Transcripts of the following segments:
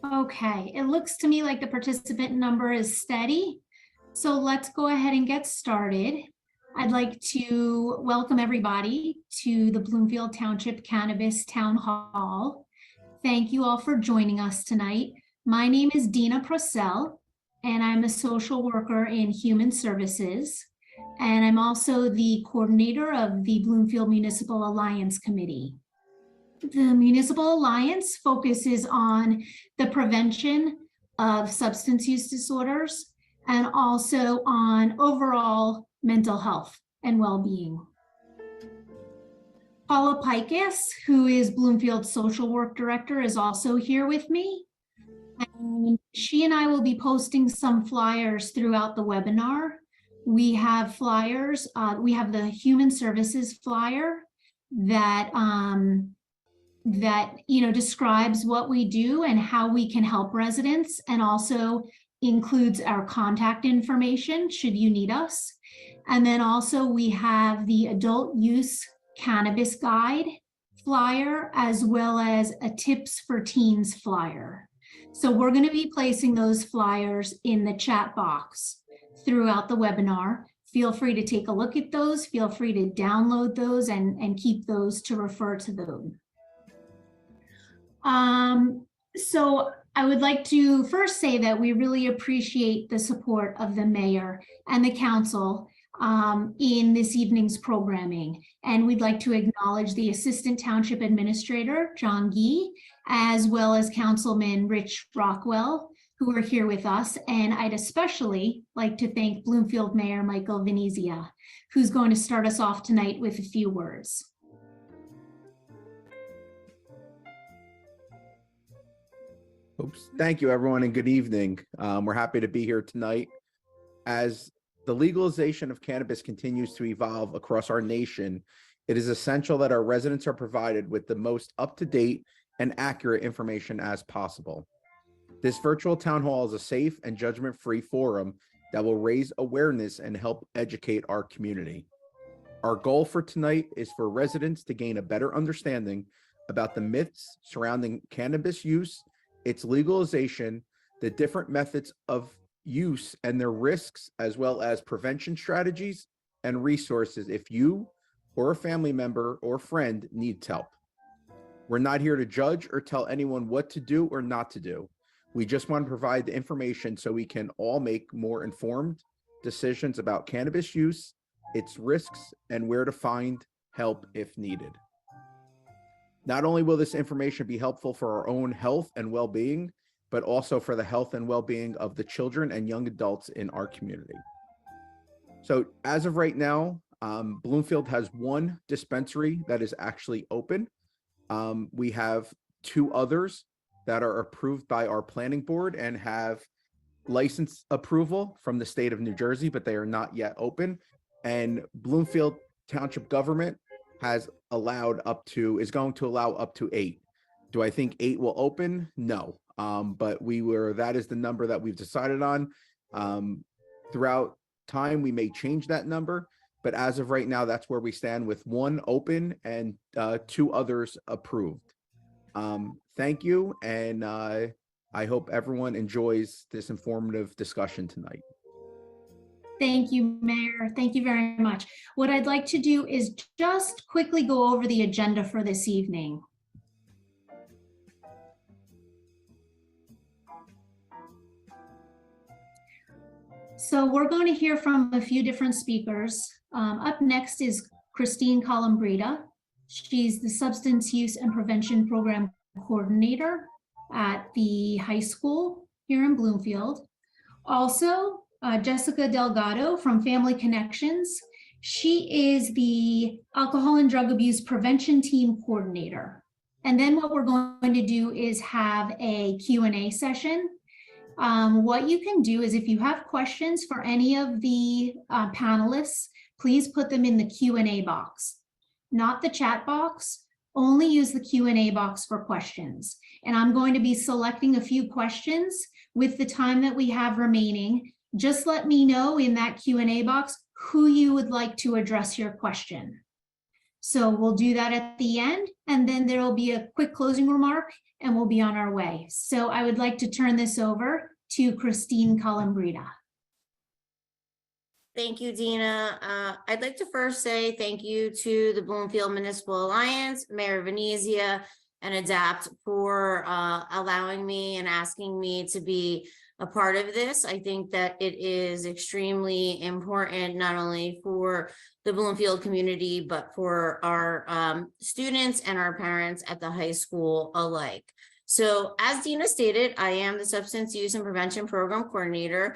Okay, it looks to me like the participant number is steady. So let's go ahead and get started. I'd like to welcome everybody to the Bloomfield Township Cannabis Town Hall. Thank you all for joining us tonight. My name is Dina Procell, and I'm a social worker in Human Services. And I'm also the coordinator of the Bloomfield Municipal Alliance Committee. The Municipal Alliance focuses on the prevention of substance use disorders and also on overall mental health and well-being. Paula Pikus, who is Bloomfield's social work director, is also here with me. And she and I will be posting some flyers throughout the webinar. We have flyers. We have the Human Services flyer that describes what we do and how we can help residents, and also includes our contact information should you need us. And then also we have the adult use cannabis guide flyer, as well as a tips for teens flyer. So we're going to be placing those flyers in the chat box throughout the webinar. Feel free to take a look at those. Feel free to download those and keep those to refer to them. So I would like to first say that we really appreciate the support of the mayor and the council in this evening's programming. And we'd like to acknowledge the Assistant Township Administrator, John Gee, as well as Councilman Rich Rockwell, who are here with us. And I'd especially like to thank Bloomfield Mayor Michael Venezia, who's going to start us off tonight with a few words. Oops. Thank you, everyone, and good evening. We're happy to be here tonight. As the legalization of cannabis continues to evolve across our nation, it is essential that our residents are provided with the most up-to-date and accurate information as possible. This virtual town hall is a safe and judgment-free forum that will raise awareness and help educate our community. Our goal for tonight is for residents to gain a better understanding about the myths surrounding cannabis use, its legalization, the different methods of use and their risks, as well as prevention strategies and resources if you or a family member or friend needs help. We're not here to judge or tell anyone what to do or not to do. We just want to provide the information so we can all make more informed decisions about cannabis use, its risks, and where to find help if needed. Not only will this information be helpful for our own health and well-being, but also for the health and well-being of the children and young adults in our community. So as of right now, Bloomfield has one dispensary that is actually open. We have two others that are approved by our planning board and have license approval from the state of New Jersey, but they are not yet open. And Bloomfield Township government is going to allow up to 8. Do I think 8 will open? No. But that is the number that we've decided on. Throughout time, we may change that number, but as of right now, that's where we stand with 1 open and 2 others approved. Thank you. And I hope everyone enjoys this informative discussion tonight. Thank you, Mayor. Thank you very much. What I'd like to do is just quickly go over the agenda for this evening. So we're going to hear from a few different speakers. Up next is Christine Colombrita. She's the Substance Use and Prevention Program Coordinator at the high school here in Bloomfield. Also, Jessica Delgado from Family Connections. She is the Alcohol and Drug Abuse Prevention Team Coordinator. And then what we're going to do is have a Q&A session. What you can do is if you have questions for any of the panelists, please put them in the Q&A box, not the chat box. Only use the Q&A box for questions. And I'm going to be selecting a few questions with the time that we have remaining. Just let me know in that Q&A box who you would like to address your question. So we'll do that at the end, and then there will be a quick closing remark, and we'll be on our way. So I would like to turn this over to Christine Colombrita. Thank you, Dina. I'd like to first say thank you to the Bloomfield Municipal Alliance, Mayor Venezia, and ADAPT for allowing me and asking me to be a part of this. I think that it is extremely important, not only for the Bloomfield community, but for our students and our parents at the high school alike. So as Dina stated, I am the Substance Use and Prevention Program Coordinator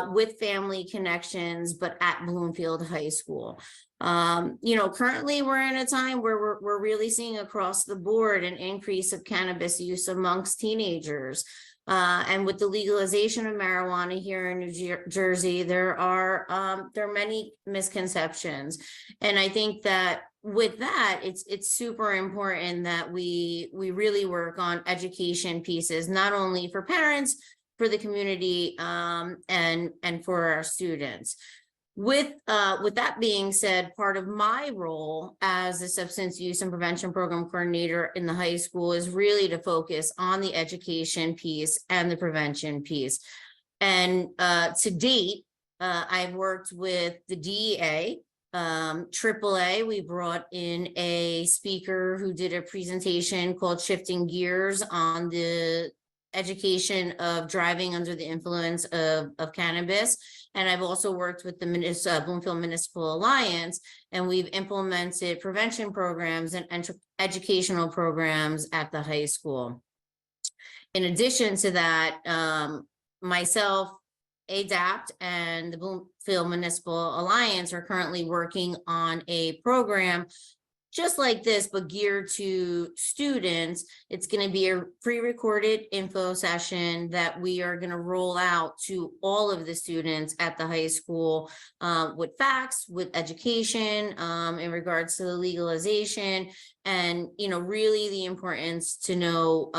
with Family Connections, but at Bloomfield High School. Currently we're in a time where we're really seeing across the board an increase of cannabis use amongst teenagers. And with the legalization of marijuana here in New Jersey, there are many misconceptions. And I think that with that, it's super important that we really work on education pieces, not only for parents, for the community, and for our students. With that being said, part of my role as a substance use and prevention program coordinator in the high school is really to focus on the education piece and the prevention piece. And to date, I've worked with the DEA, AAA. We brought in a speaker who did a presentation called Shifting Gears on the education of driving under the influence of cannabis. And I've also worked with the Bloomfield Municipal Alliance, and we've implemented prevention programs and educational programs at the high school. In addition to that, myself, ADAPT, and the Bloomfield Municipal Alliance are currently working on a program just like this, but geared to students. It's going to be a pre-recorded info session that we are going to roll out to all of the students at the high school with facts, with education in regards to the legalization, and really the importance to know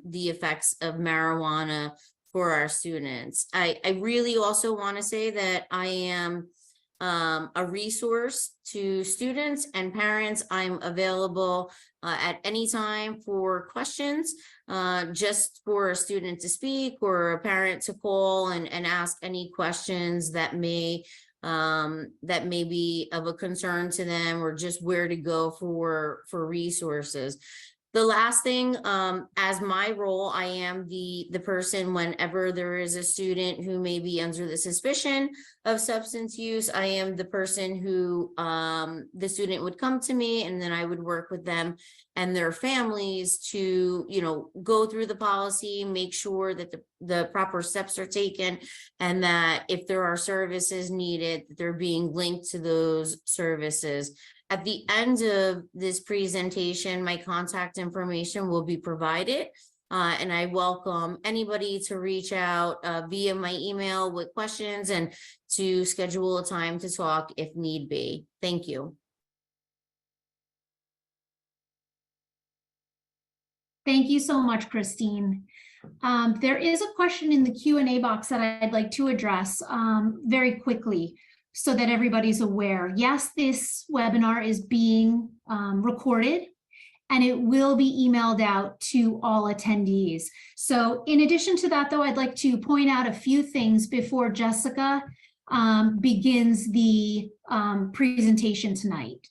the effects of marijuana for our students. I really also want to say that I am a resource to students and parents. I'm available at any time for questions, just for a student to speak or a parent to call and ask any questions that may be of a concern to them, or just where to go for resources. The last thing, as my role, I am the person whenever there is a student who may be under the suspicion of substance use. I am the person who the student would come to me, and then I would work with them and their families to, go through the policy, make sure that the proper steps are taken, and that if there are services needed, that they're being linked to those services. At the end of this presentation, my contact information will be provided, and I welcome anybody to reach out via my email with questions and to schedule a time to talk if need be. Thank you. Thank you so much, Christine. There is a question in the Q&A box that I'd like to address very quickly, so that everybody's aware. Yes, this webinar is being recorded, and it will be emailed out to all attendees. So in addition to that, though, I'd like to point out a few things before Jessica begins the presentation tonight.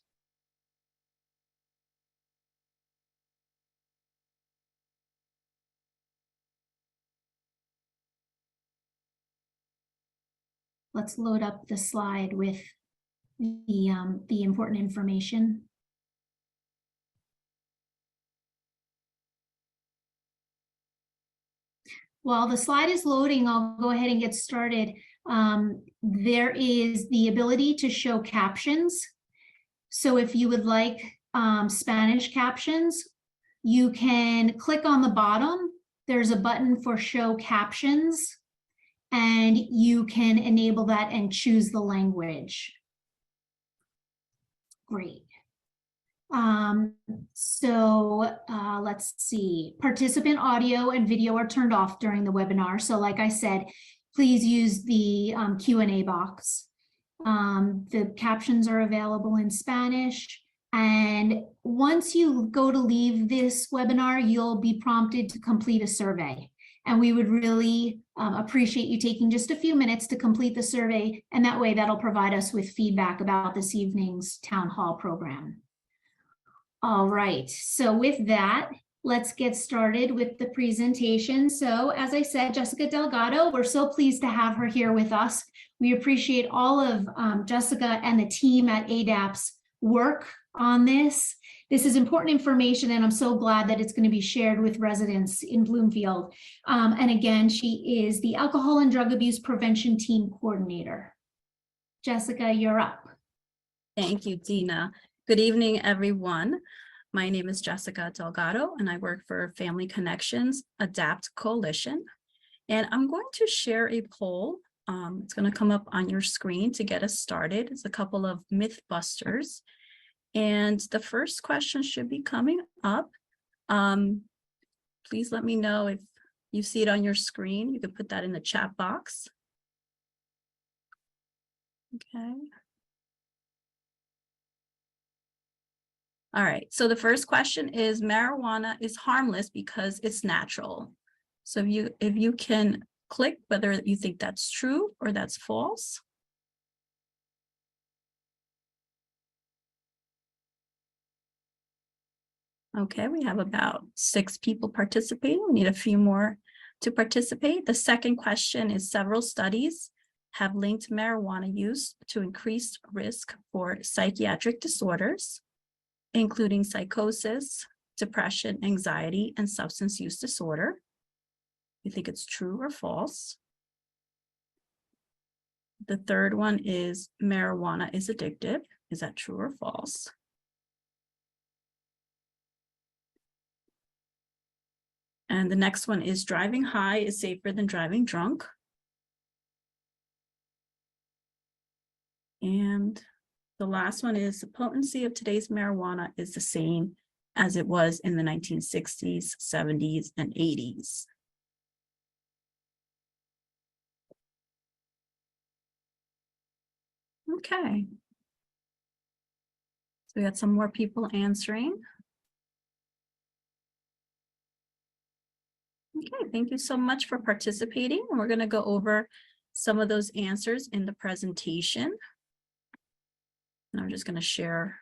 Let's load up the slide with the important information. While the slide is loading, I'll go ahead and get started. There is the ability to show captions. So if you would like Spanish captions, you can click on the bottom. There's a button for show captions, and you can enable that and choose the language. Great. Let's see. Participant audio and video are turned off during the webinar. So like I said, please use the Q&A box. The captions are available in Spanish And once you go to leave this webinar, you'll be prompted to complete a survey. And we would really appreciate you taking just a few minutes to complete the survey. And that way that'll provide us with feedback about this evening's town hall program. All right, so with that, let's get started with the presentation. So as I said, Jessica Delgado, we're so pleased to have her here with us. We appreciate all of Jessica and the team at ADAP's work on this. This is important information, and I'm so glad that it's going to be shared with residents in Bloomfield. And again, she is the Alcohol and Drug Abuse Prevention Team Coordinator. Jessica, you're up. Thank you, Dina. Good evening, everyone. My name is Jessica Delgado, and I work for Family Connections ADAPT Coalition. And I'm going to share a poll. It's going to come up on your screen to get us started. It's a couple of myth busters. And the first question should be coming up. Please let me know if you see it on your screen. You can put that in the chat box. Okay. All right, so the first question is marijuana is harmless because it's natural. So if you can click whether you think that's true or that's false. Okay, we have about 6 people participating. We need a few more to participate. The second question is several studies have linked marijuana use to increased risk for psychiatric disorders, including psychosis, depression, anxiety, and substance use disorder. You think it's true or false? The third one is marijuana is addictive. Is that true or false? And the next one is driving high is safer than driving drunk. And the last one is the potency of today's marijuana is the same as it was in the 1960s, 70s, and 80s. Okay. So we got some more people answering. Okay, thank you so much for participating. And we're going to go over some of those answers in the presentation. And I'm just going to share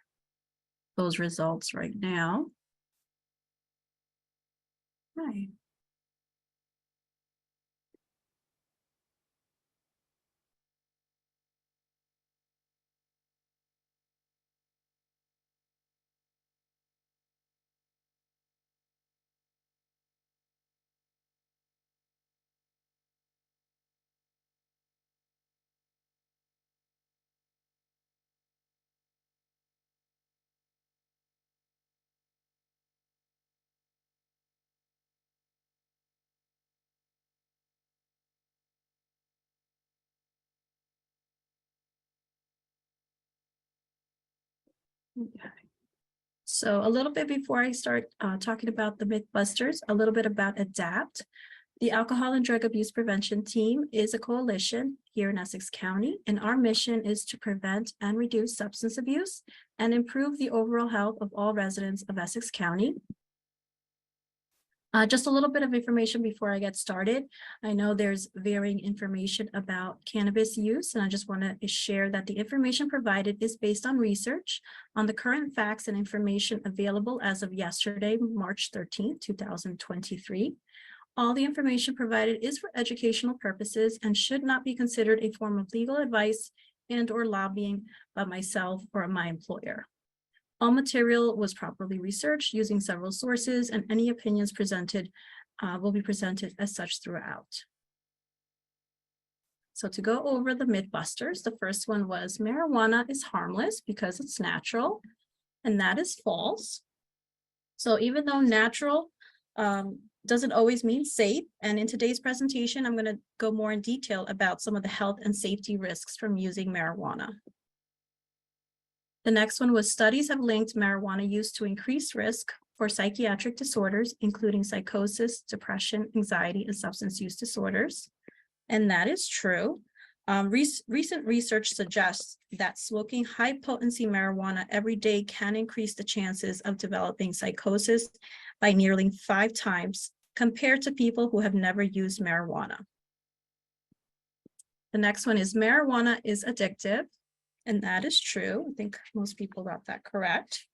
those results right now. Right. Okay. So a little bit before I start talking about the Mythbusters, a little bit about ADAPT. The Alcohol and Drug Abuse Prevention Team is a coalition here in Essex County, and our mission is to prevent and reduce substance abuse and improve the overall health of all residents of Essex County. Just a little bit of information before I get started. I know there's varying information about cannabis use, and I just want to share that the information provided is based on research on the current facts and information available as of yesterday, March 13th, 2023. All the information provided is for educational purposes and should not be considered a form of legal advice and/or lobbying by myself or my employer. All material was properly researched using several sources, and any opinions presented will be presented as such throughout. So to go over the Mythbusters, the first one was marijuana is harmless because it's natural, and that is false. So even though natural doesn't always mean safe, and in today's presentation, I'm going to go more in detail about some of the health and safety risks from using marijuana. The next one was studies have linked marijuana use to increased risk for psychiatric disorders, including psychosis, depression, anxiety, and substance use disorders. And that is true. Recent research suggests that smoking high potency marijuana every day can increase the chances of developing psychosis by nearly 5 times compared to people who have never used marijuana. The next one is marijuana is addictive, and that is true. I think most people got that correct.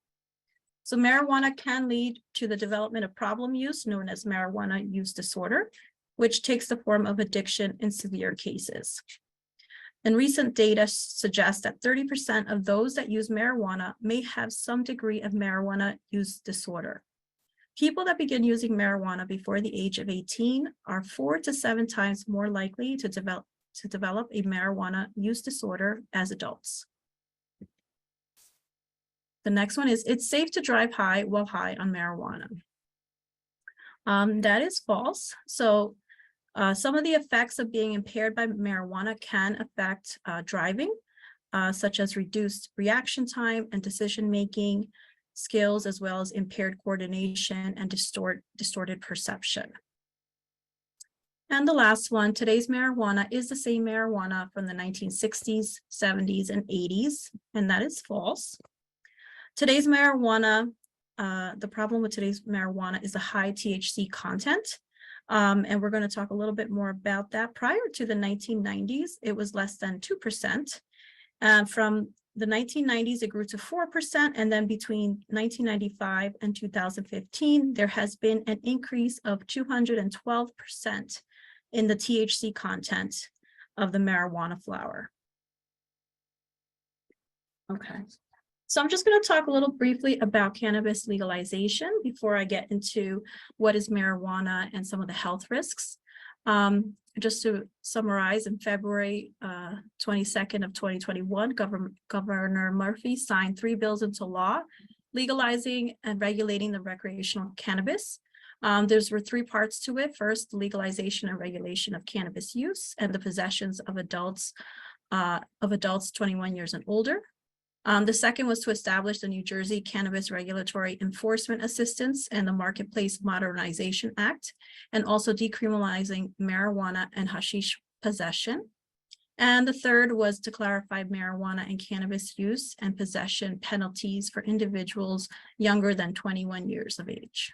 So marijuana can lead to the development of problem use known as marijuana use disorder, which takes the form of addiction in severe cases. And recent data suggests that 30% of those that use marijuana may have some degree of marijuana use disorder. People that begin using marijuana before the age of 18 are 4 to 7 times more likely to develop a marijuana use disorder as adults. The next one is, it's safe to drive high while high on marijuana. That is false. So some of the effects of being impaired by marijuana can affect driving, such as reduced reaction time and decision-making skills, as well as impaired coordination and distorted perception. And the last one, today's marijuana is the same marijuana from the 1960s, 70s, and 80s, and that is false. Today's marijuana, the problem with today's marijuana is the high THC content. And we're going to talk a little bit more about that. Prior to the 1990s, it was less than 2%. From the 1990s, it grew to 4%. And then between 1995 and 2015, there has been an increase of 212% in the THC content of the marijuana flower. Okay. So I'm just going to talk a little briefly about cannabis legalization before I get into what is marijuana and some of the health risks. Just to summarize, in February 22nd of 2021, Governor Murphy signed 3 bills into law, legalizing and regulating the recreational cannabis. There were 3 parts to it. First, legalization and regulation of cannabis use and the possessions of adults 21 years and older. The second was to establish the New Jersey Cannabis Regulatory Enforcement Assistance and the Marketplace Modernization Act, and also decriminalizing marijuana and hashish possession. And the third was to clarify marijuana and cannabis use and possession penalties for individuals younger than 21 years of age.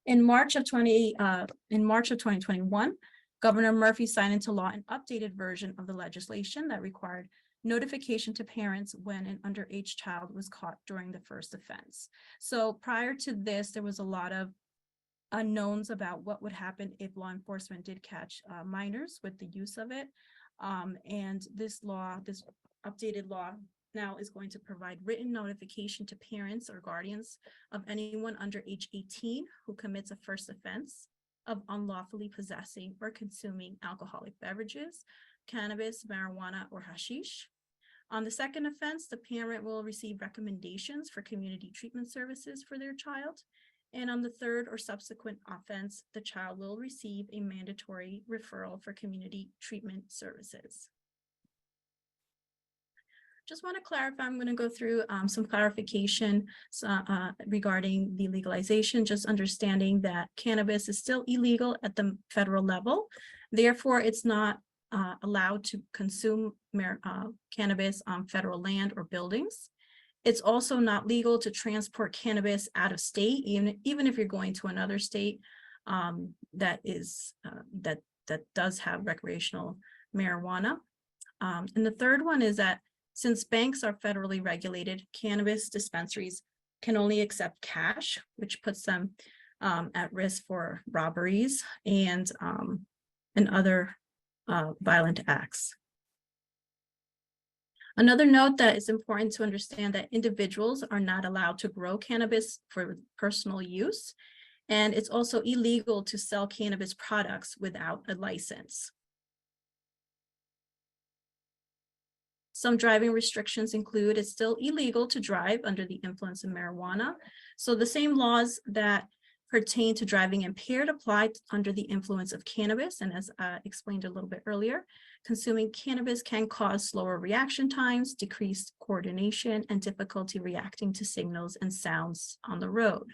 In March of 2021, Governor Murphy signed into law an updated version of the legislation that required notification to parents when an underage child was caught during the first offense. So prior to this, there was a lot of unknowns about what would happen if law enforcement did catch minors with the use of it. And this updated law now is going to provide written notification to parents or guardians of anyone under age 18 who commits a first offense of unlawfully possessing or consuming alcoholic beverages, cannabis, marijuana, or hashish. On the second offense, the parent will receive recommendations for community treatment services for their child. And on the third or subsequent offense, the child will receive a mandatory referral for community treatment services. Just want to clarify, I'm going to go through some clarification regarding the legalization, just understanding that cannabis is still illegal at the federal level. Therefore, it's not allowed to consume cannabis on federal land or buildings. It's also not legal to transport cannabis out of state, even if you're going to another state that does have recreational marijuana. And the third one is that since banks are federally regulated, cannabis dispensaries can only accept cash, which puts them at risk for robberies and other violent acts. Another note that is important to understand that individuals are not allowed to grow cannabis for personal use, and it's also illegal to sell cannabis products without a license. Some driving restrictions include it's still illegal to drive under the influence of marijuana. So the same laws that pertain to driving impaired apply under the influence of cannabis. And as explained a little bit earlier, consuming cannabis can cause slower reaction times, decreased coordination, and difficulty reacting to signals and sounds on the road.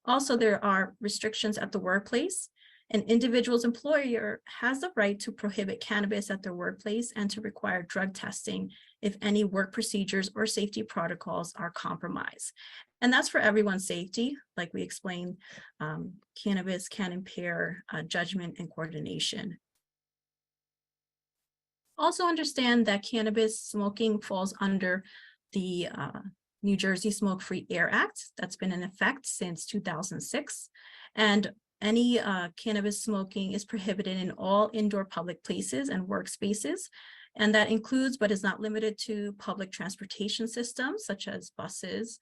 Also, there are restrictions at the workplace. An individual's employer has the right to prohibit cannabis at their workplace and to require drug testing if any work procedures or safety protocols are compromised. And that's for everyone's safety. Like we explained, cannabis can impair judgment and coordination. Also understand that cannabis smoking falls under the New Jersey Smoke-Free Air Act that's been in effect since 2006. And any cannabis smoking is prohibited in all indoor public places and workspaces. And that includes, but is not limited to, public transportation systems such as buses,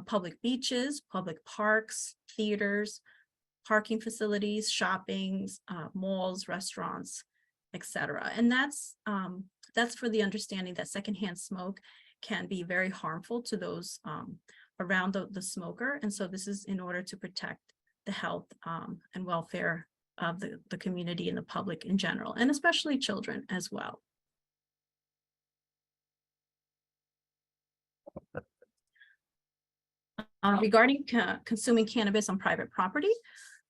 public beaches, public parks, theaters, parking facilities, shoppings, malls, restaurants, etc. And that's for the understanding that secondhand smoke can be very harmful to those around the smoker. And so this is in order to protect the health and welfare of the community and the public in general, and especially children as well. Regarding consuming cannabis on private property,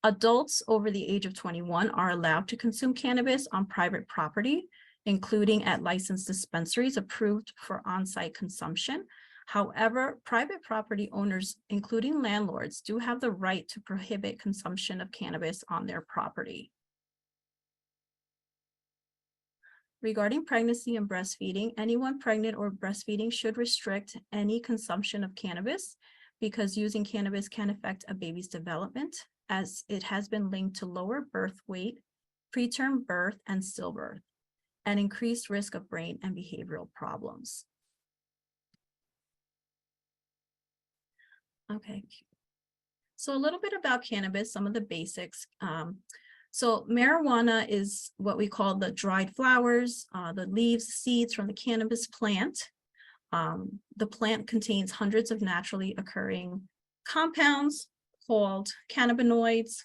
adults over the age of 21 are allowed to consume cannabis on private property, including at licensed dispensaries approved for on-site consumption. However, private property owners, including landlords, do have the right to prohibit consumption of cannabis on their property. Regarding pregnancy and breastfeeding, anyone pregnant or breastfeeding should restrict any consumption of cannabis because using cannabis can affect a baby's development, as it has been linked to lower birth weight, preterm birth, and stillbirth, and increased risk of brain and behavioral problems. Okay, so a little bit about cannabis, some of the basics. So marijuana is what we call the dried flowers, the leaves, seeds from the cannabis plant. The plant contains hundreds of naturally occurring compounds called cannabinoids,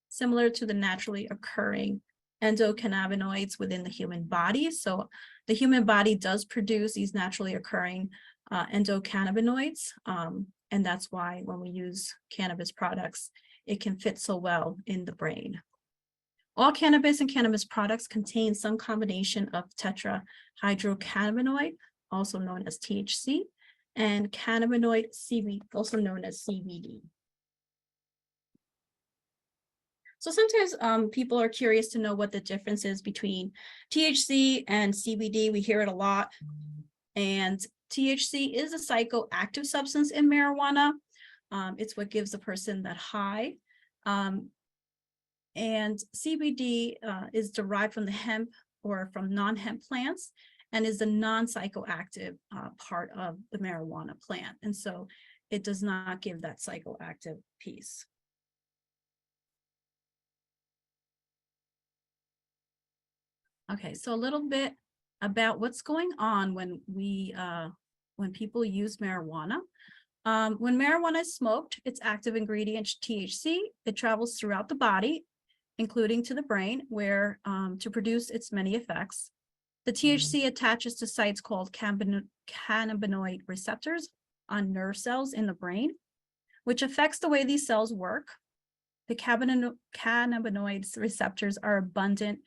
similar to the naturally occurring endocannabinoids within the human body. So the human body does produce these naturally occurring endocannabinoids. And that's why when we use cannabis products, it can fit so well in the brain. All cannabis and cannabis products contain some combination of tetrahydrocannabinoid, also known as THC, and cannabinoid CBD, also known as CBD. So sometimes people are curious to know what the difference is between THC and CBD. We hear it a lot. And THC is a psychoactive substance in marijuana. It's what gives the person that high. And CBD is derived from the hemp or from non-hemp plants and is the non-psychoactive part of the marijuana plant. And so it does not give that psychoactive piece. Okay, so a little bit about what's going on when people use marijuana. When marijuana is smoked, its active ingredient THC, it travels throughout the body, including to the brain, where to produce its many effects. The THC attaches to sites called cannabinoid receptors on nerve cells in the brain, which affects the way these cells work. The cannabinoid receptors are abundant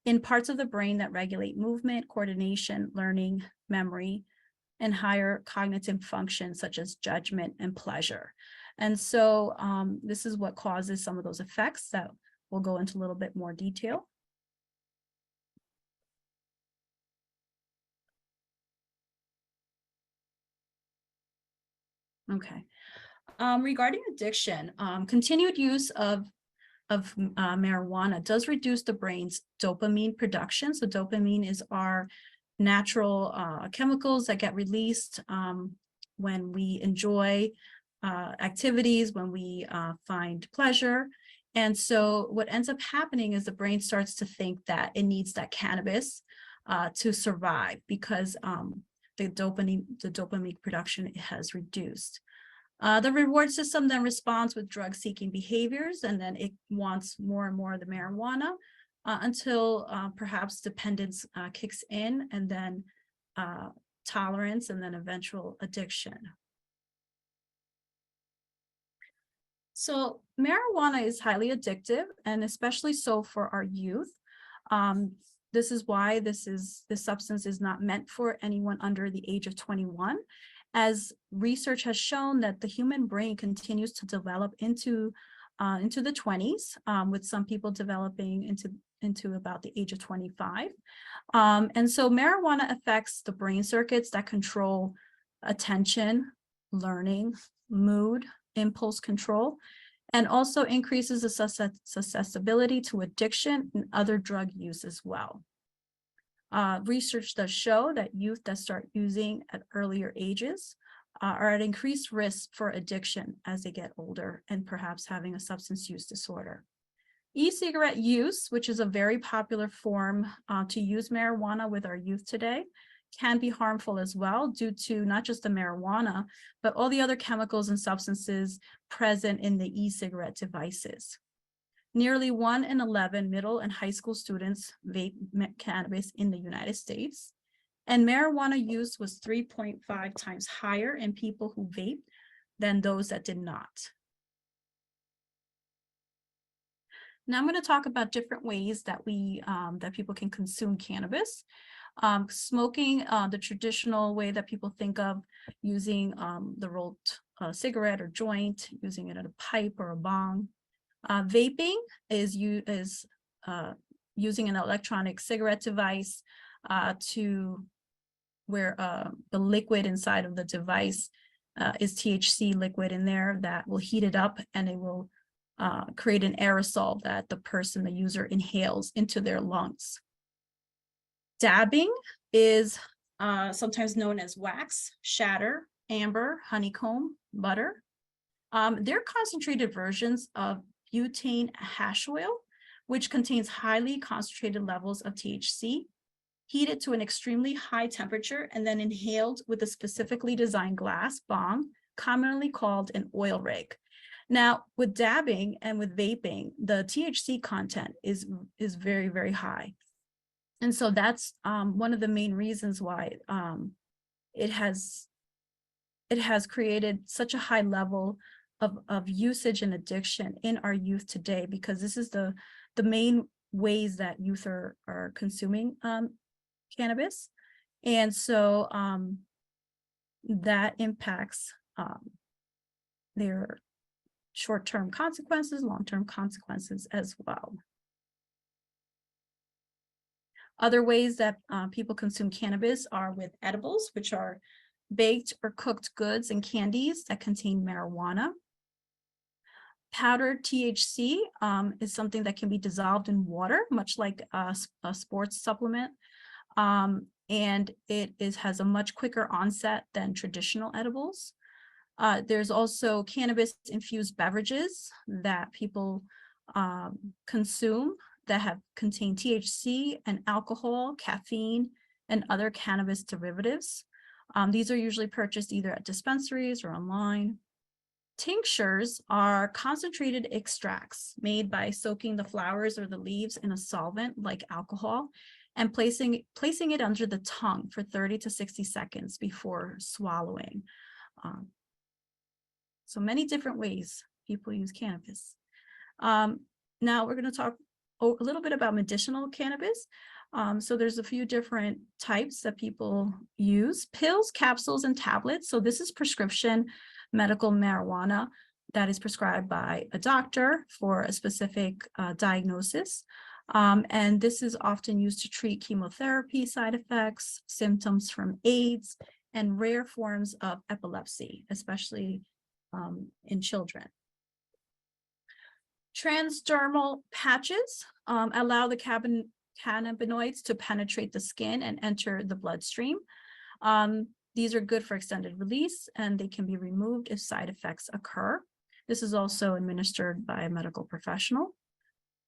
in parts of the brain that regulate movement, coordination, learning, memory, and higher cognitive functions such as judgment and pleasure. And so this is what causes some of those effects that we'll go into a little bit more detail. Okay. Regarding addiction, continued use of marijuana does reduce the brain's dopamine production. So dopamine is our natural chemicals that get released when we enjoy activities, when we find pleasure. And so what ends up happening is the brain starts to think that it needs that cannabis to survive because the dopamine production has reduced. The reward system then responds with drug-seeking behaviors, and then it wants more and more of the marijuana until perhaps dependence kicks in, and then tolerance, and then eventual addiction. So marijuana is highly addictive, and especially so for our youth. This is why this substance is not meant for anyone under the age of 21, as research has shown that the human brain continues to develop into the 20s, with some people developing into about the age of 25. And so marijuana affects the brain circuits that control attention, learning, mood, impulse control, and also increases the susceptibility to addiction and other drug use as well. Research does show that youth that start using at earlier ages are at increased risk for addiction as they get older and perhaps having a substance use disorder. E-cigarette use, which is a very popular form to use marijuana with our youth today, can be harmful as well due to not just the marijuana, but all the other chemicals and substances present in the e-cigarette devices. Nearly 1 in 11 middle and high school students vape cannabis in the United States, and marijuana use was 3.5 times higher in people who vape than those that did not. Now I'm going to talk about different ways that that people can consume cannabis. Smoking, the traditional way that people think of using the rolled cigarette or joint, using it in a pipe or a bong. Vaping is using an electronic cigarette device to where the liquid inside of the device is THC liquid in there that will heat it up, and it will create an aerosol that the user inhales into their lungs. Dabbing is sometimes known as wax, shatter, amber, honeycomb, butter. They're concentrated versions of butane hash oil, which contains highly concentrated levels of THC, heated to an extremely high temperature, and then inhaled with a specifically designed glass bong, commonly called an oil rig. Now, with dabbing and with vaping, the THC content is very, very high. And so that's one of the main reasons why it has created such a high level of usage and addiction in our youth today, because this is the main ways that youth are consuming cannabis. And so that impacts their short-term consequences, long-term consequences as well. Other ways that people consume cannabis are with edibles, which are baked or cooked goods and candies that contain marijuana. Powdered THC is something that can be dissolved in water, much like a sports supplement. And it has a much quicker onset than traditional edibles. There's also cannabis-infused beverages that people consume that contain THC and alcohol, caffeine, and other cannabis derivatives. These are usually purchased either at dispensaries or online. Tinctures are concentrated extracts made by soaking the flowers or the leaves in a solvent like alcohol and placing it under the tongue for 30 to 60 seconds before swallowing. So many different ways people use cannabis. Now we're going to talk a little bit about medicinal cannabis. So there's a few different types that people use: pills, capsules, and tablets. So this is prescription medical marijuana that is prescribed by a doctor for a specific diagnosis. And this is often used to treat chemotherapy side effects, symptoms from AIDS, and rare forms of epilepsy, especially in children. Transdermal patches allow the cannabinoids to penetrate the skin and enter the bloodstream. These are good for extended release, and they can be removed if side effects occur. This is also administered by a medical professional.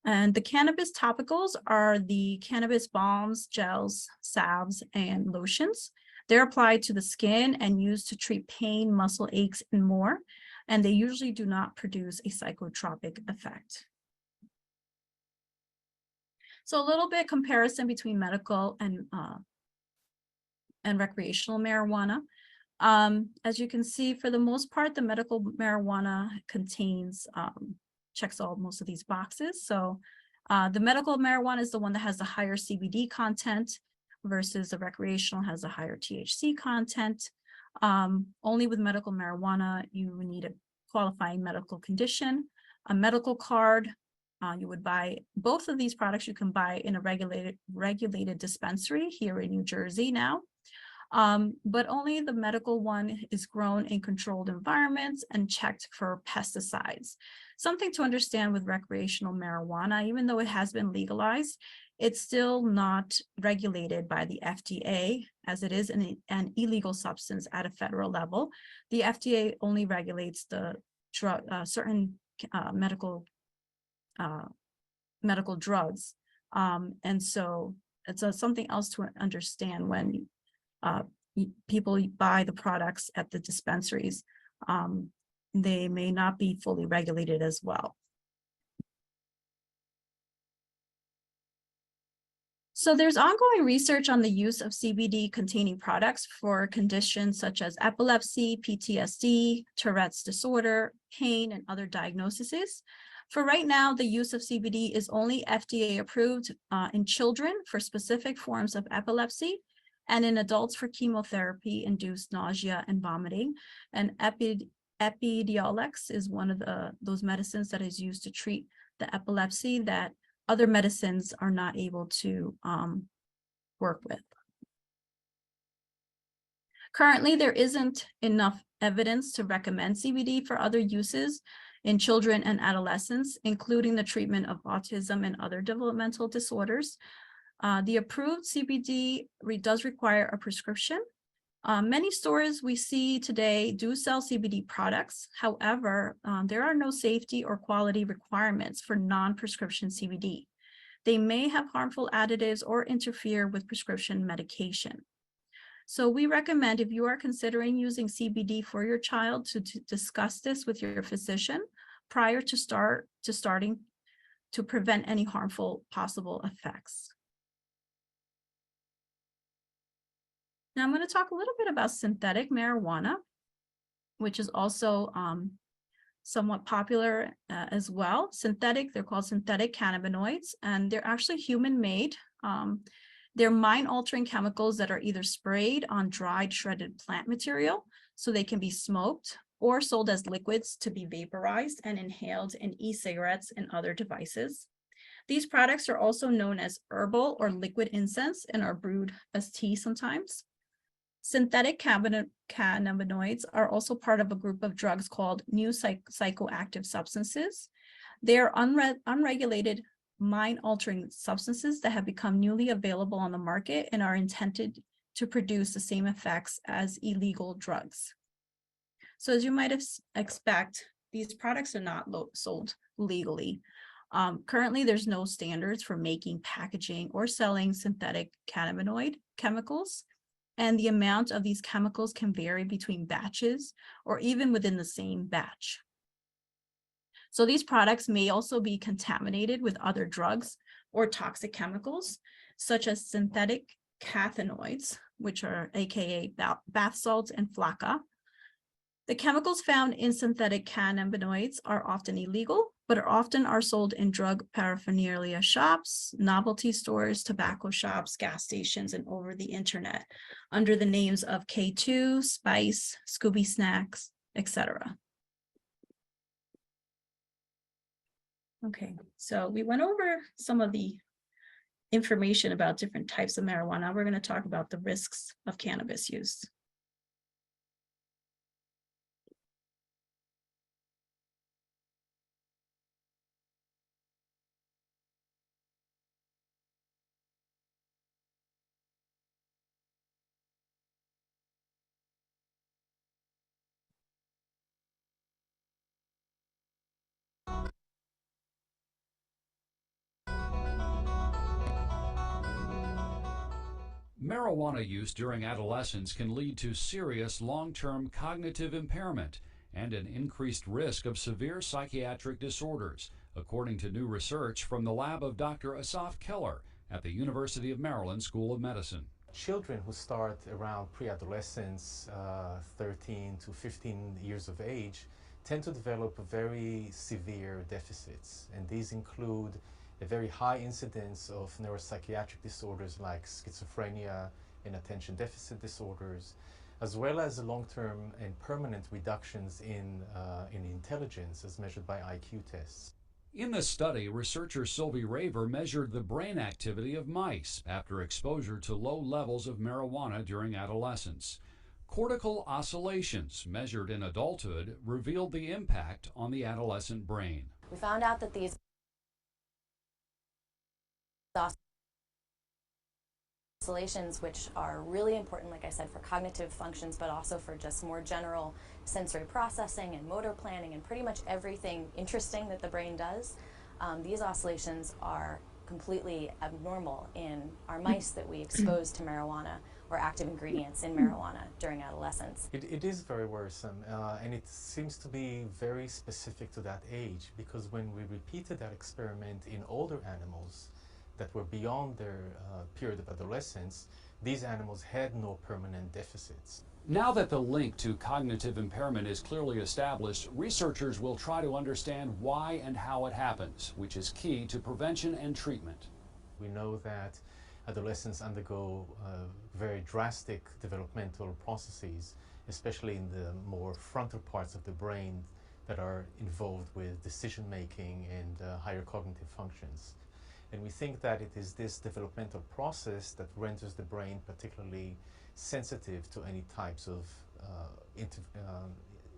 And the cannabis topicals are the cannabis balms, gels, salves, and lotions. They're applied to the skin and used to treat pain, muscle aches, and more. And they usually do not produce a psychotropic effect. So a little bit comparison between medical and recreational marijuana. As you can see, for the most part, the medical marijuana contains, checks most of these boxes. So the medical marijuana is the one that has the higher CBD content versus the recreational has a higher THC content. Only with medical marijuana, you need a qualifying medical condition, a medical card. You would buy both of these products. You can buy in a regulated dispensary here in New Jersey now. But only the medical one is grown in controlled environments and checked for pesticides. Something to understand with recreational marijuana, even though it has been legalized, it's still not regulated by the FDA as it is an illegal substance at a federal level. The FDA only regulates the drug, certain medical drugs. And so it's something else to understand when people buy the products at the dispensaries. They may not be fully regulated as well. So there's ongoing research on the use of CBD containing products for conditions such as epilepsy, PTSD, Tourette's disorder, pain, and other diagnoses. For right now, the use of CBD is only FDA approved in children for specific forms of epilepsy and in adults for chemotherapy-induced nausea and vomiting. And Epidiolex is one of those medicines that is used to treat the epilepsy that other medicines are not able to work with. Currently, there isn't enough evidence to recommend CBD for other uses in children and adolescents, including the treatment of autism and other developmental disorders. The approved CBD does require a prescription. Many stores we see today do sell CBD products. However, there are no safety or quality requirements for non-prescription CBD. They may have harmful additives or interfere with prescription medication. So we recommend, if you are considering using CBD for your child, to discuss this with your physician prior to starting to prevent any harmful possible effects. Now I'm going to talk a little bit about synthetic marijuana, which is also somewhat popular as well. They're called synthetic cannabinoids, and they're actually human-made. They're mind-altering chemicals that are either sprayed on dried shredded plant material so they can be smoked, or sold as liquids to be vaporized and inhaled in e-cigarettes and other devices. These products are also known as herbal or liquid incense and are brewed as tea sometimes. Synthetic cannabinoids are also part of a group of drugs called new psychoactive substances. They are unregulated mind-altering substances that have become newly available on the market and are intended to produce the same effects as illegal drugs. So as you might expect, these products are not sold legally. Currently, there's no standards for making, packaging, or selling synthetic cannabinoid chemicals. And the amount of these chemicals can vary between batches or even within the same batch. So these products may also be contaminated with other drugs or toxic chemicals, such as synthetic cathinoids, which are AKA bath salts and flakka. The chemicals found in synthetic cannabinoids are often illegal, but often are sold in drug paraphernalia shops, novelty stores, tobacco shops, gas stations, and over the internet under the names of K2, Spice, Scooby Snacks, etc. Okay, so we went over some of the information about different types of marijuana. We're going to talk about the risks of cannabis use. Marijuana use during adolescence can lead to serious long-term cognitive impairment and an increased risk of severe psychiatric disorders, according to new research from the lab of Dr. Asaf Keller at the University of Maryland School of Medicine. Children who start around pre-adolescence, 13 to 15 years of age, tend to develop very severe deficits, and these include a very high incidence of neuropsychiatric disorders like schizophrenia and attention deficit disorders, as well as long-term and permanent reductions in intelligence as measured by IQ tests. In the study, researcher Sylvie Raver measured the brain activity of mice after exposure to low levels of marijuana during adolescence. Cortical oscillations measured in adulthood revealed the impact on the adolescent brain. We found out that these oscillations, which are really important, like I said, for cognitive functions, but also for just more general sensory processing and motor planning and pretty much everything interesting that the brain does, these oscillations are completely abnormal in our mice that we expose to marijuana or active ingredients in marijuana during adolescence. It is very worrisome, and it seems to be very specific to that age, because when we repeated that experiment in older animals that were beyond their period of adolescence, these animals had no permanent deficits. Now that the link to cognitive impairment is clearly established, researchers will try to understand why and how it happens, which is key to prevention and treatment. We know that adolescents undergo very drastic developmental processes, especially in the more frontal parts of the brain that are involved with decision making and higher cognitive functions. And we think that it is this developmental process that renders the brain particularly sensitive to any types of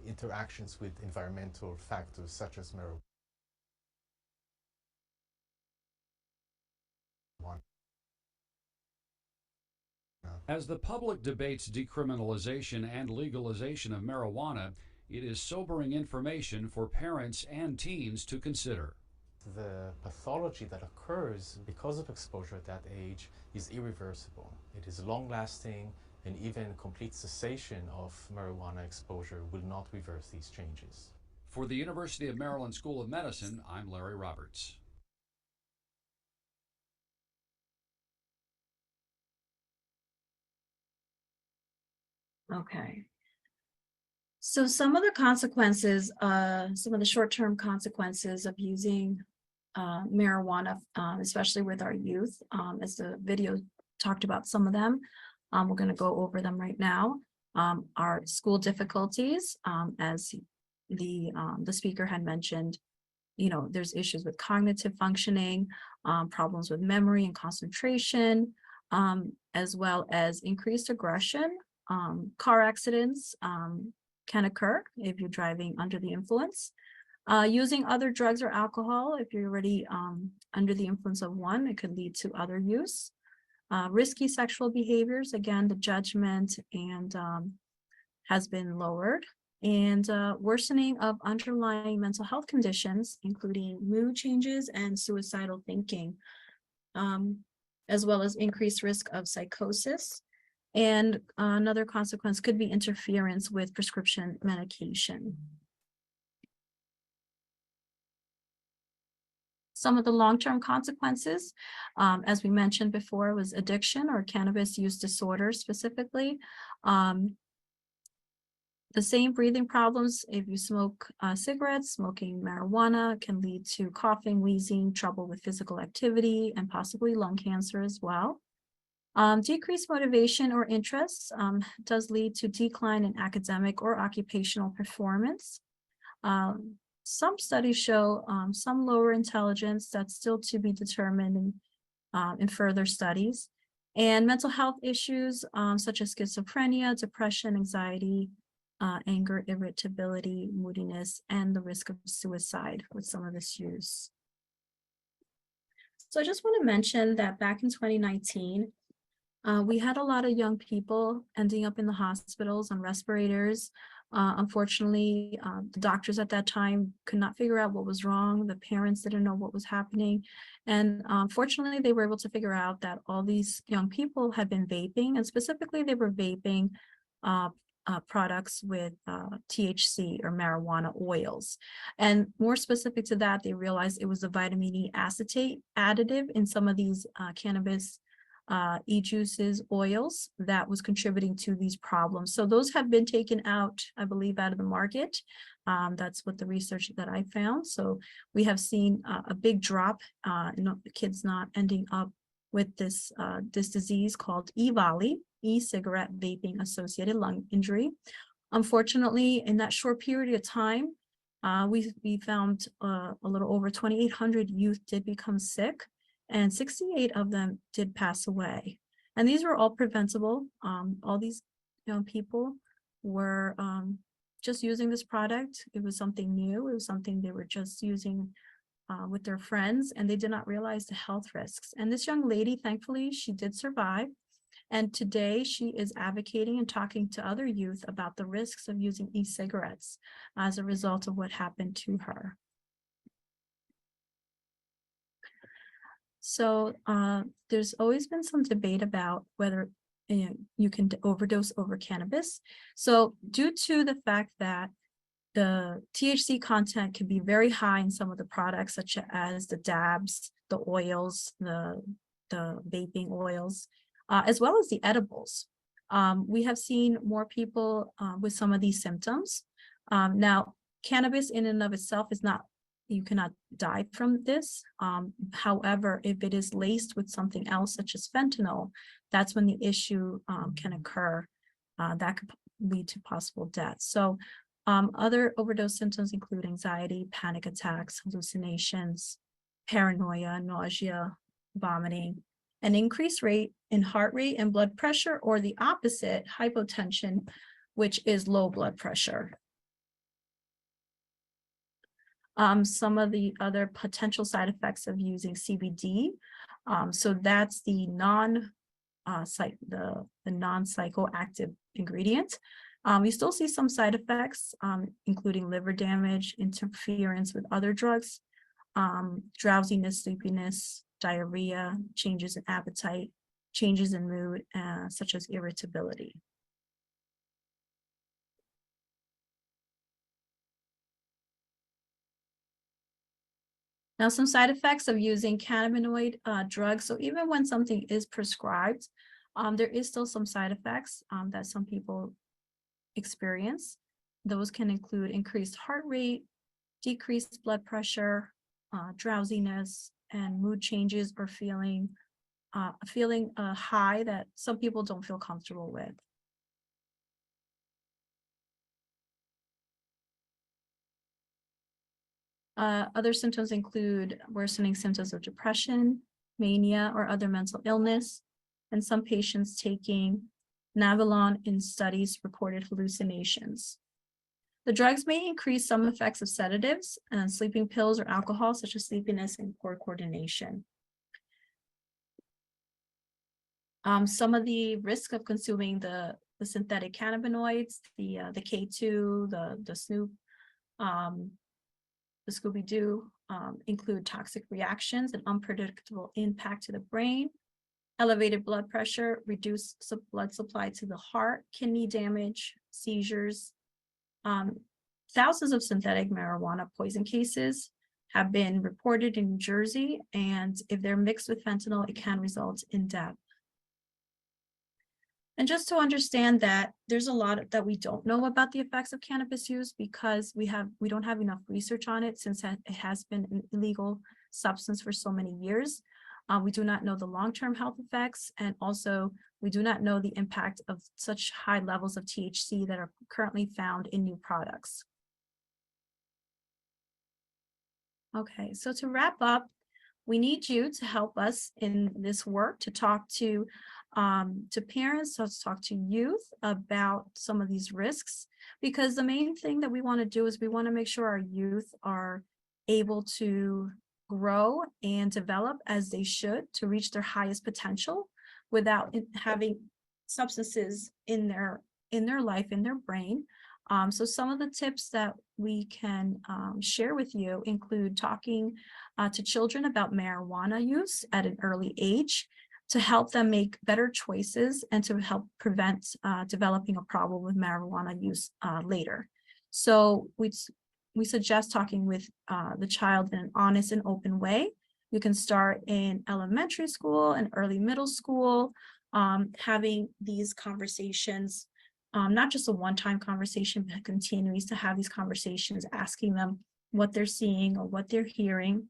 interactions with environmental factors such as marijuana. As the public debates decriminalization and legalization of marijuana, it is sobering information for parents and teens to consider. The pathology that occurs because of exposure at that age is irreversible. It is long-lasting, and even complete cessation of marijuana exposure will not reverse these changes. For the University of Maryland School of Medicine, I'm Larry Roberts. Okay. So some of the consequences, some of the short-term consequences of using marijuana, especially with our youth, as the video talked about some of them. We're going to go over them right now. Our school difficulties, as the speaker had mentioned, there's issues with cognitive functioning, problems with memory and concentration, as well as increased aggression. Car accidents can occur if you're driving under the influence. Using other drugs or alcohol, if you're already under the influence of one, it could lead to other use. Risky sexual behaviors, again, the judgment and has been lowered, and worsening of underlying mental health conditions, including mood changes and suicidal thinking, as well as increased risk of psychosis. And another consequence could be interference with prescription medication. Some of the long-term consequences, as we mentioned before, was addiction or cannabis use disorder specifically. The same breathing problems if you smoke cigarettes, smoking marijuana can lead to coughing, wheezing, trouble with physical activity, and possibly lung cancer as well. Decreased motivation or interest does lead to decline in academic or occupational performance. Some studies show some lower intelligence that's still to be determined in further studies. And mental health issues such as schizophrenia, depression, anxiety, anger, irritability, moodiness, and the risk of suicide with some of this use. So I just want to mention that back in 2019, we had a lot of young people ending up in the hospitals on respirators. Unfortunately, the doctors at that time could not figure out what was wrong. The parents didn't know what was happening. And fortunately, they were able to figure out that all these young people had been vaping, and specifically they were vaping products with THC or marijuana oils. And more specific to that, they realized it was a vitamin E acetate additive in some of these cannabis e-juices, oils that was contributing to these problems. So those have been taken out, I believe, out of the market. That's what the research that I found. So we have seen a big drop in kids not ending up with this disease called e-volley, e-cigarette vaping associated lung injury. Unfortunately, in that short period of time, we found a little over 2,800 youth did become sick, and 68 of them did pass away. And these were all preventable. All these young people were just using this product. It was something new. It was something they were just using with their friends, and they did not realize the health risks. And this young lady, thankfully, she did survive. And today she is advocating and talking to other youth about the risks of using e-cigarettes as a result of what happened to her. So there's always been some debate about whether you can overdose over cannabis. So due to the fact that the THC content can be very high in some of the products, such as the dabs, the oils, the vaping oils, as well as the edibles. We have seen more people with some of these symptoms. Now, cannabis in and of itself is not, you cannot die from this. However, if it is laced with something else, such as fentanyl, that's when the issue can occur. That could lead to possible death. So other overdose symptoms include anxiety, panic attacks, hallucinations, paranoia, nausea, vomiting, an increased rate in heart rate and blood pressure, or the opposite, hypotension, which is low blood pressure. Some of the other potential side effects of using CBD. So that's the non-psychoactive ingredient. We still see some side effects, including liver damage, interference with other drugs, drowsiness, sleepiness, diarrhea, changes in appetite, changes in mood, such as irritability. Now, some side effects of using cannabinoid drugs. So even when something is prescribed, there is still some side effects that some people experience. Those can include increased heart rate, decreased blood pressure, drowsiness, and mood changes, or feeling a high that some people don't feel comfortable with. Other symptoms include worsening symptoms of depression, mania, or other mental illness, and some patients taking Navalon in studies reported hallucinations. The drugs may increase some effects of sedatives and sleeping pills or alcohol, such as sleepiness and poor coordination. Some of the risks of consuming the synthetic cannabinoids, the K2, the Snoop, the Scooby-Doo, include toxic reactions and unpredictable impact to the brain, elevated blood pressure, reduced blood supply to the heart, kidney damage, seizures. Thousands of synthetic marijuana poison cases have been reported in New Jersey, and if they're mixed with fentanyl, it can result in death. And just to understand that there's a lot that we don't know about the effects of cannabis use, because we don't have enough research on it, since it has been an illegal substance for so many years. We do not know the long-term health effects, and also we do not know the impact of such high levels of THC that are currently found in new products. Okay, so to wrap up, we need you to help us in this work, to talk to parents, to talk to youth about some of these risks, because the main thing that we want to do is we want to make sure our youth are able to grow and develop as they should to reach their highest potential without having substances in their life, in their brain. So some of the tips that we can share with you include talking to children about marijuana use at an early age to help them make better choices and to help prevent developing a problem with marijuana use later. So we suggest talking with the child in an honest and open way. You can start in elementary school and early middle school, having these conversations, not just a one-time conversation, but continues to have these conversations, asking them what they're seeing or what they're hearing.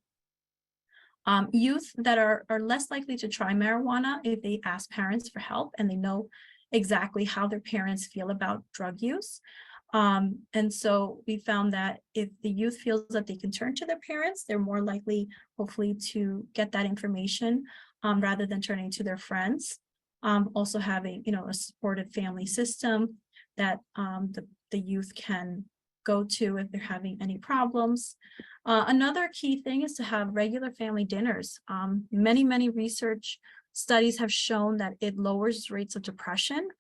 Youth that are less likely to try marijuana if they ask parents for help and they know exactly how their parents feel about drug use. And so we found that if the youth feels that they can turn to their parents, they're more likely, hopefully, to get that information rather than turning to their friends. Also having, a supportive family system that the youth can go to if they're having any problems. Another key thing is to have regular family dinners. Many research studies have shown that it lowers rates of depression,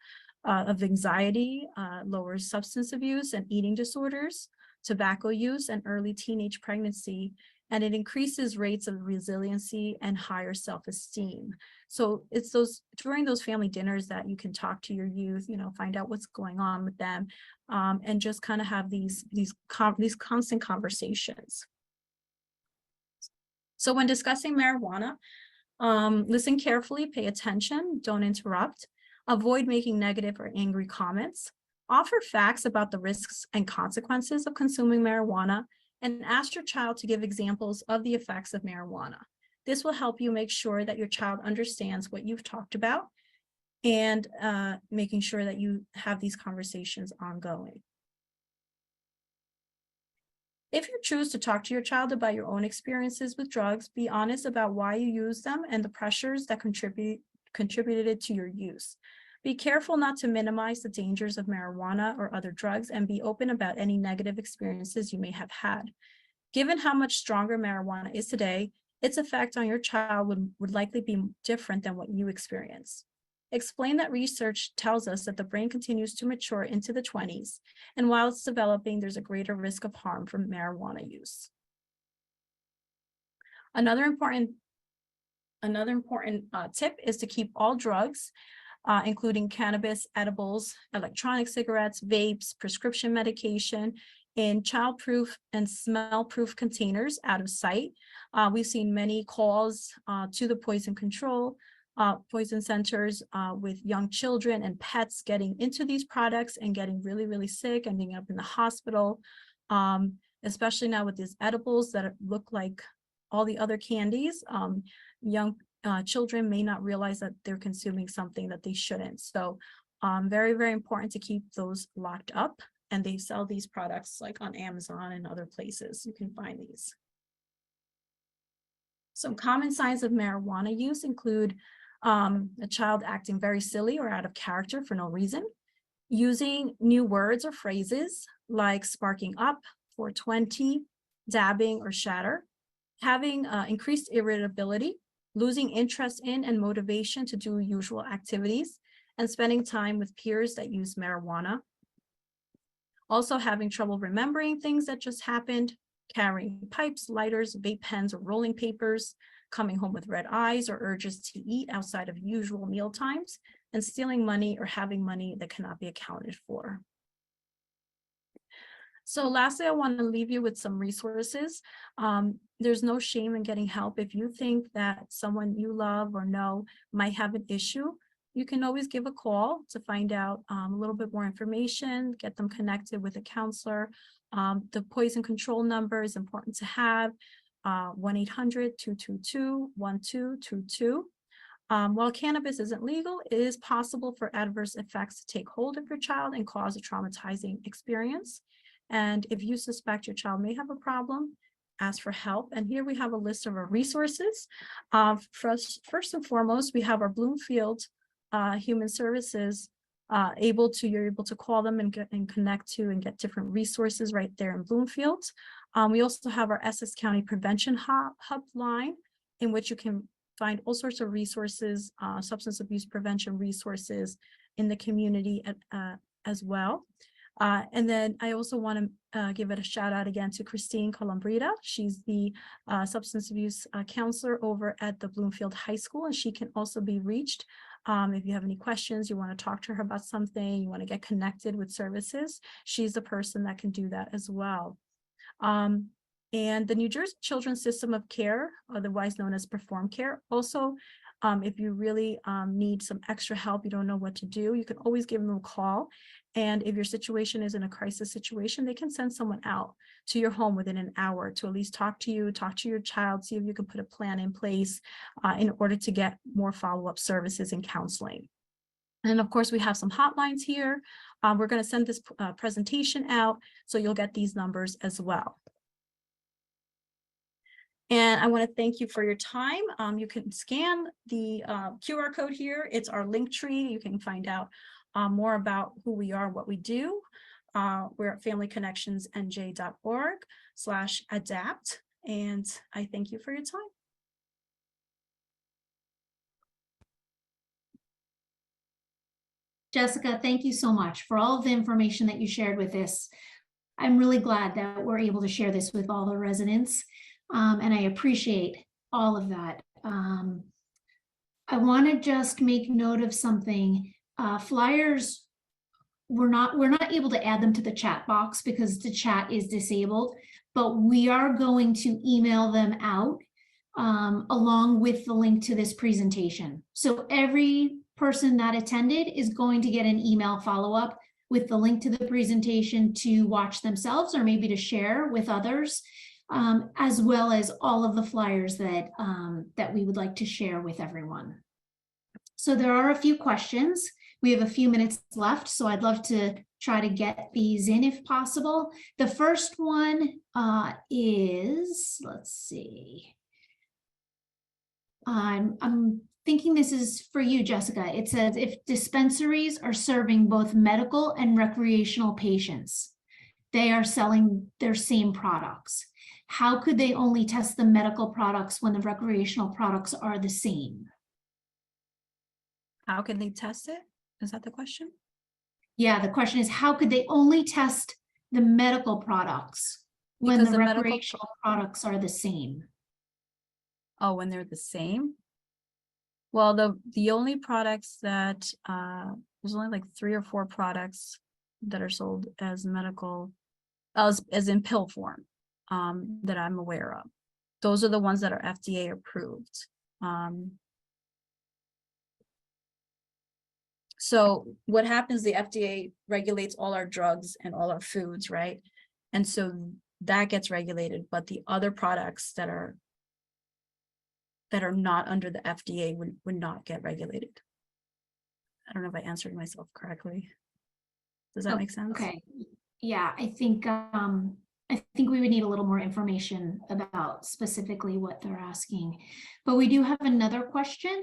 of anxiety, lowers substance abuse and eating disorders, tobacco use, and early teenage pregnancy, and it increases rates of resiliency and higher self-esteem. So it's during those family dinners that you can talk to your youth, find out what's going on with them, and just kind of have these constant conversations. So when discussing marijuana, listen carefully, pay attention, don't interrupt, avoid making negative or angry comments, offer facts about the risks and consequences of consuming marijuana, and ask your child to give examples of the effects of marijuana. This will help you make sure that your child understands what you've talked about and making sure that you have these conversations ongoing. If you choose to talk to your child about your own experiences with drugs, be honest about why you use them and the pressures that contributed to your use. Be careful not to minimize the dangers of marijuana or other drugs, and be open about any negative experiences you may have had. Given how much stronger marijuana is today, its effect on your child would likely be different than what you experienced. Explain that research tells us that the brain continues to mature into the 20s, and while it's developing, there's a greater risk of harm from marijuana use. Another important tip is to keep all drugs, including cannabis, edibles, electronic cigarettes, vapes, prescription medication, in child-proof and smell-proof containers out of sight. We've seen many calls to the poison centers with young children and pets getting into these products and getting really sick, ending up in the hospital, especially now with these edibles that look like all the other candies. Young children may not realize that they're consuming something that they shouldn't. So very important to keep those locked up. And they sell these products like on Amazon and other places. You can find these. Some common signs of marijuana use include a child acting very silly or out of character for no reason, using new words or phrases like sparking up, 420, dabbing, or shatter, having increased irritability, losing interest in and motivation to do usual activities, and spending time with peers that use marijuana. Also having trouble remembering things that just happened, carrying pipes, lighters, vape pens, or rolling papers, coming home with red eyes or urges to eat outside of usual meal times, and stealing money or having money that cannot be accounted for. So lastly, I want to leave you with some resources. There's no shame in getting help. If you think that someone you love or know might have an issue, you can always give a call to find out a little bit more information, get them connected with a counselor. The poison control number is important to have, 1-800-222-1222. While cannabis isn't legal, it is possible for adverse effects to take hold of your child and cause a traumatizing experience. And if you suspect your child may have a problem, ask for help. And here we have a list of our resources. First and foremost, we have our Bloomfield Human Services. You're able to call them and connect to and get different resources right there in Bloomfield. We also have our Essex County Prevention Hub line, in which you can find all sorts of resources, substance abuse prevention resources in the community as well. And then I also want to give it a shout out again to Christine Colombrita. She's the substance abuse counselor over at the Bloomfield High School, and she can also be reached if you have any questions, you want to talk to her about something, you want to get connected with services. She's the person that can do that as well. And the New Jersey Children's System of Care, otherwise known as Perform Care, also, if you really need some extra help, you don't know what to do, you can always give them a call. And if your situation is in a crisis situation, they can send someone out to your home within an hour to at least talk to you, talk to your child, see if you can put a plan in place in order to get more follow-up services and counseling. And of course, we have some hotlines here. We're going to send this presentation out, so you'll get these numbers as well. And I want to thank you for your time. You can scan the QR code here. It's our link tree. You can find out more about who we are, what we do. We're at familyconnectionsnj.org/adapt. And I thank you for your time. Jessica, thank you so much for all of the information that you shared with us. I'm really glad that we're able to share this with all the residents. And I appreciate all of that. I want to just make note of something. Flyers, we're not able to add them to the chat box because the chat is disabled, but we are going to email them out along with the link to this presentation. So every person that attended is going to get an email follow-up with the link to the presentation to watch themselves or maybe to share with others. As well as all of the flyers that, that we would like to share with everyone. So there are a few questions. We have a few minutes left, so I'd love to try to get these in if possible. The first one is, let's see. I'm thinking this is for you, Jessica. It says, if dispensaries are serving both medical and recreational patients, they are selling their same products. How could they only test the medical products when the recreational products are the same? How can they test it? Is that the question? Yeah, the question is, how could they only test the medical products when Because the the medical recreational products are the same? Oh, when they're the same? Well, the only products that, there's only like 3 or 4 products that are sold as medical, as in pill form, that I'm aware of. Those are the ones that are FDA approved. So what happens, the FDA regulates all our drugs and all our foods, right? And so that gets regulated, but the other products that are not under the FDA would not get regulated. I don't know if I answered myself correctly. Does that make sense? Okay. Yeah, I think we would need a little more information about specifically what they're asking. But we do have another question.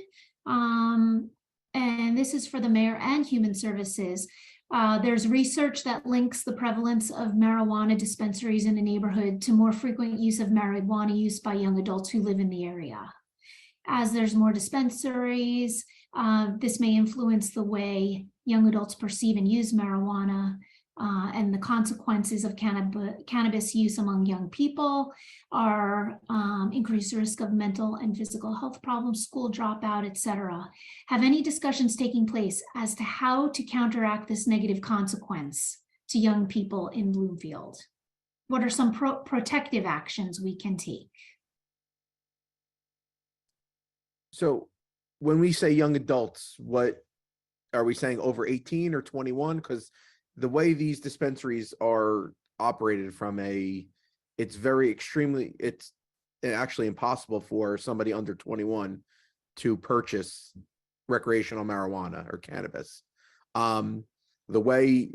And this is for the mayor and Human Services. There's research that links the prevalence of marijuana dispensaries in a neighborhood to more frequent use of marijuana use by young adults who live in the area. As there's more dispensaries, this may influence the way young adults perceive and use marijuana, and the consequences of cannabis use among young people are increased risk of mental and physical health problems, school dropout, etc. Have any discussions taking place as to how to counteract this negative consequence to young people in Bloomfield? What are some protective actions we can take? So when we say young adults, what are we saying, over 18 or 21? Because the way these dispensaries are operated from it's actually impossible for somebody under 21 to purchase recreational marijuana or cannabis. The way,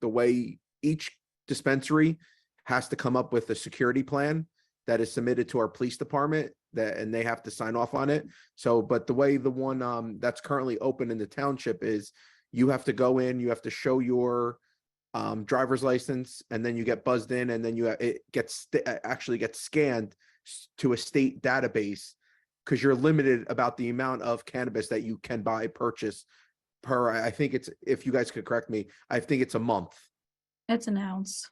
the way each dispensary has to come up with a security plan that is submitted to our police department, and they have to sign off on it. So, but the way the one that's currently open in the township is, you have to go in, you have to show your driver's license, and then you get buzzed in, and then it actually gets scanned to a state database, because you're limited about the amount of cannabis that you can purchase per, I think it's, if you guys could correct me, I think it's a month. It's an ounce.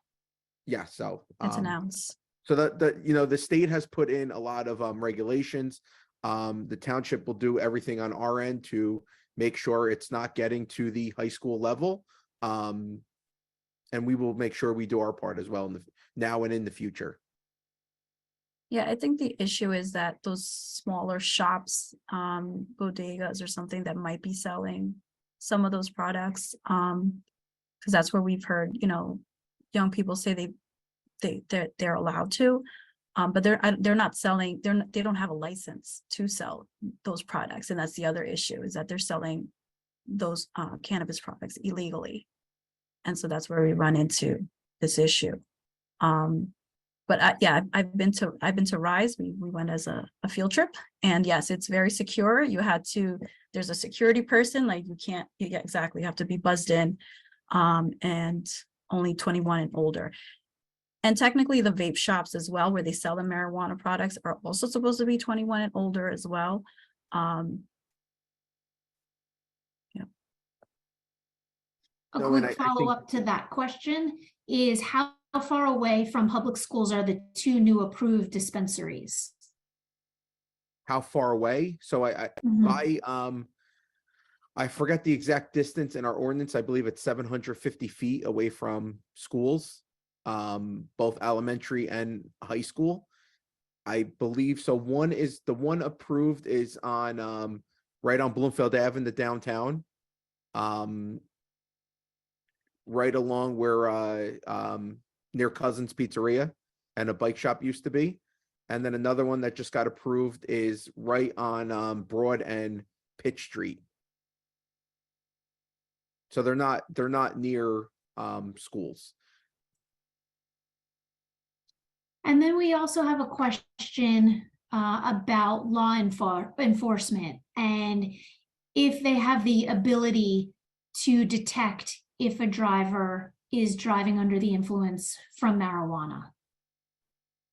Yeah, so It's an ounce. So the state has put in a lot of regulations. The township will do everything on our end to make sure it's not getting to the high school level. And we will make sure we do our part as well now and in the future. Yeah, I think the issue is that those smaller shops, bodegas or something that might be selling some of those products, because that's where we've heard, young people say they're allowed to, but they're not selling, they don't have a license to sell those products, and that's the other issue, is that they're selling those cannabis products illegally, and so that's where we run into this issue. But yeah, I've been to Rise. We went as a field trip, and yes, it's very secure. There's a security person, like you have to be buzzed in, and only 21 and older. And technically the vape shops as well, where they sell the marijuana products, are also supposed to be 21 and older as well. A No, and quick I think- follow-up to that question is how far away from public schools are the 2 new approved dispensaries? How far away? So Mhm. I forget the exact distance in our ordinance. I believe it's 750 feet away from schools, both elementary and high school. I believe so. The one approved is on right on Bloomfield Ave in the downtown. Right along where near Cousins Pizzeria and a bike shop used to be. And then another one that just got approved is right on Broad and Pitt Street. So they're not near schools. And then we also have a question about law enforcement, and if they have the ability to detect if a driver is driving under the influence from marijuana.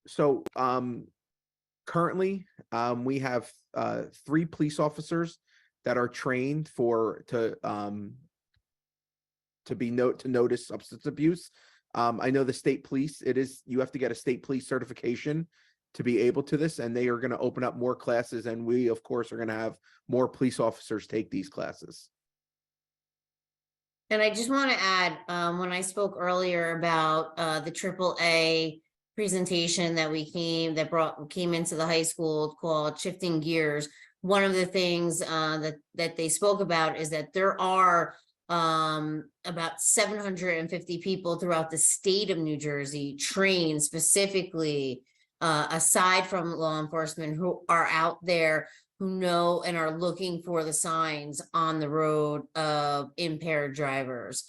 So currently we have 3 police officers that are trained to notice substance abuse. I know the state police, you have to get a state police certification to be able to this, and they are going to open up more classes, and we of course are going to have more police officers take these classes. And I just want to add, when I spoke earlier about the AAA presentation that came into the high school called Shifting Gears, one of the things that they spoke about is that there are about 750 people throughout the state of New Jersey trained specifically, aside from law enforcement, who are out there, who know and are looking for the signs on the road of impaired drivers.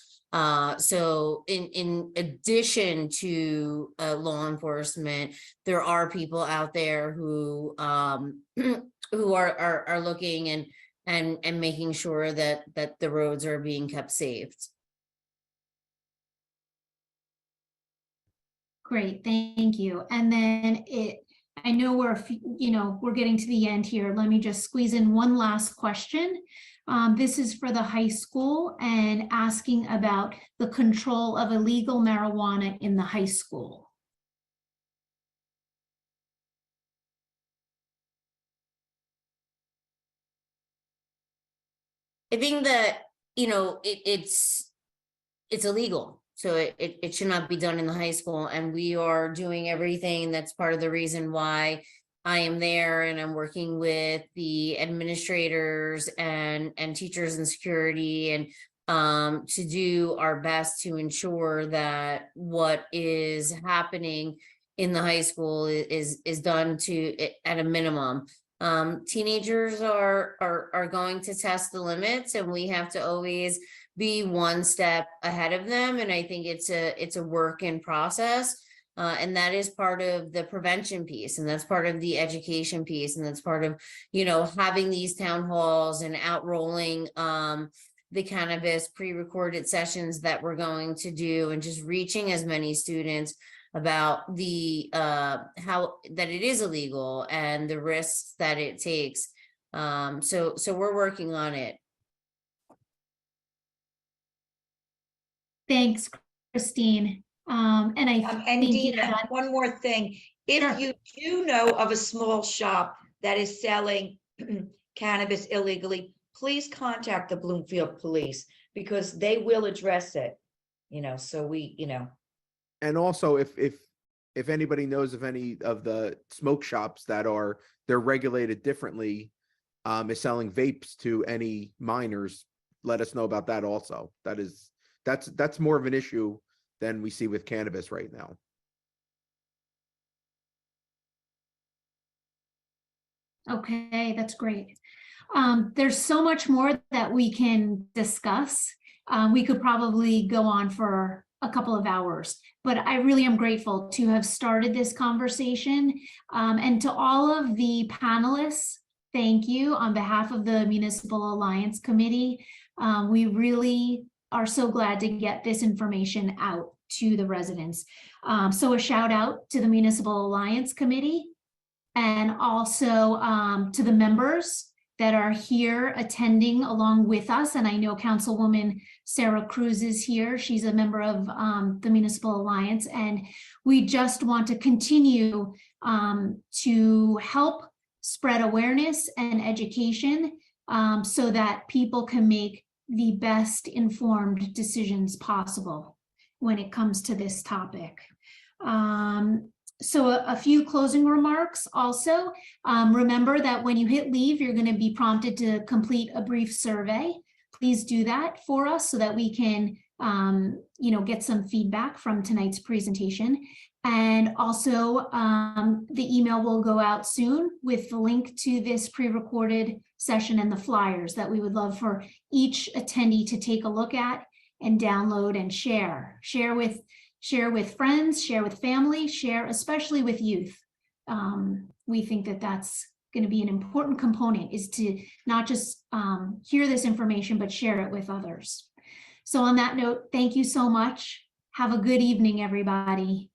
So in addition to law enforcement, there are people out there who who are looking and making sure that the roads are being kept safe. Great, thank you. And then I know we're getting to the end here. Let me just squeeze in one last question. This is for the high school and asking about the control of illegal marijuana in the high school. I think that, it's illegal. So it should not be done in the high school. And we are doing everything. That's part of the reason why I am there, and I'm working with the administrators and teachers and security, and to do our best to ensure that what is happening in the high school is done at a minimum. Teenagers are going to test the limits, and we have to always be one step ahead of them. And I think it's a work in process. And that is part of the prevention piece, and that's part of the education piece, and that's part of, having these town halls and outrolling the cannabis pre-recorded sessions that we're going to do, and just reaching as many students about the how that it is illegal and the risks that it takes. So we're working on it. Thanks, Christine. And and Dina, one more thing. If Sure. you do know of a small shop that is selling cannabis illegally, please contact the Bloomfield Police, because they will address it. So we. And also, if if anybody knows of any of the smoke shops that they're regulated differently, is selling vapes to any minors, let us know about that also. That's more of an issue than we see with cannabis right now. Okay, that's great. There's so much more that we can discuss. We could probably go on for a couple of hours, but I really am grateful to have started this conversation. And to all of the panelists, thank you on behalf of the Municipal Alliance Committee. We really are so glad to get this information out to the residents. So a shout out to the Municipal Alliance Committee, and also to the members that are here attending along with us. And I know Councilwoman Sarah Cruz is here. She's a member of the Municipal Alliance. And we just want to continue to help spread awareness and education so that people can make the best informed decisions possible when it comes to this topic. So a few closing remarks also. Remember that when you hit leave, you're going to be prompted to complete a brief survey. Please do that for us so that we can get some feedback from tonight's presentation. And also the email will go out soon with the link to this pre-recorded session and the flyers that we would love for each attendee to take a look at and download and share. Share with friends, share with family, share especially with youth. We think that that's going to be an important component, is to not just hear this information, but share it with others. So on that note, thank you so much. Have a good evening, everybody.